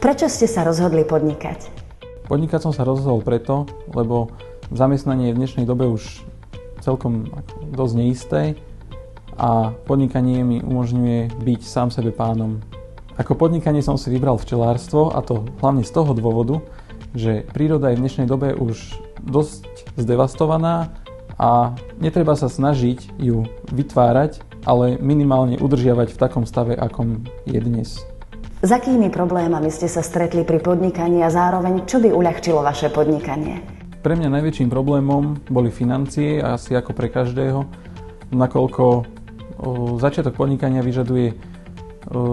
Prečo ste sa rozhodli podnikať? Podnikať som sa rozhodol preto, lebo zamestnanie je v dnešnej dobe už celkom dosť neisté a podnikanie mi umožňuje byť sám sebe pánom. Ako podnikanie som si vybral včelárstvo, a to hlavne z toho dôvodu, že príroda je v dnešnej dobe už dosť zdevastovaná a netreba sa snažiť ju vytvárať, ale minimálne udržiavať v takom stave, akom je dnes. S akými problémami ste sa stretli pri podnikaní a zároveň čo by uľahčilo vaše podnikanie? Pre mňa najväčším problémom boli financie, asi ako pre každého, nakoľko začiatok podnikania vyžaduje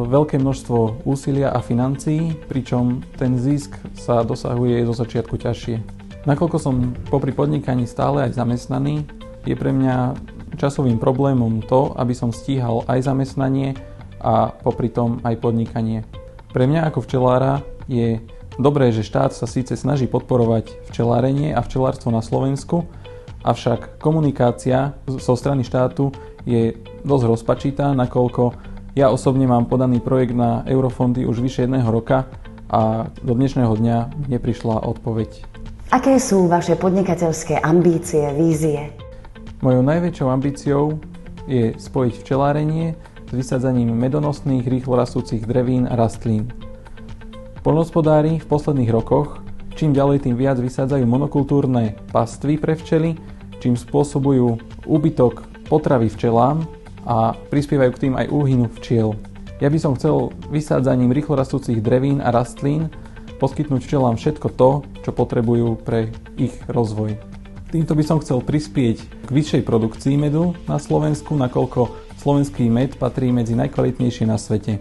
veľké množstvo úsilia a financií, pričom ten zisk sa dosahuje zo začiatku ťažšie. Nakoľko som popri podnikaní stále aj zamestnaný, je pre mňa časovým problémom to, aby som stíhal aj zamestnanie a popri tom aj podnikanie. Pre mňa ako včelára je dobré, že štát sa síce snaží podporovať včelárenie a včelárstvo na Slovensku, avšak komunikácia zo strany štátu je dosť rozpačitá, nakoľko ja osobne mám podaný projekt na eurofondy už vyše 1 roka a do dnešného dňa neprišla odpoveď. Aké sú vaše podnikateľské ambície, vízie? Mojou najväčšou ambíciou je spojiť včelárenie s vysádzaním medonosných, rýchlo rastúcich drevín a rastlín. Poľnohospodári v posledných rokoch čím ďalej tým viac vysádzajú monokultúrne pastvy pre včely, čím spôsobujú úbytok potravy včelám a prispievajú k tým aj úhynu včiel. Ja by som chcel vysádzaním rýchlo rastúcich drevín a rastlín poskytnúť včelám všetko to, čo potrebujú pre ich rozvoj. Týmto by som chcel prispieť k vyššej produkcii medu na Slovensku, nakoľko slovenský med patrí medzi najkvalitnejšie na svete.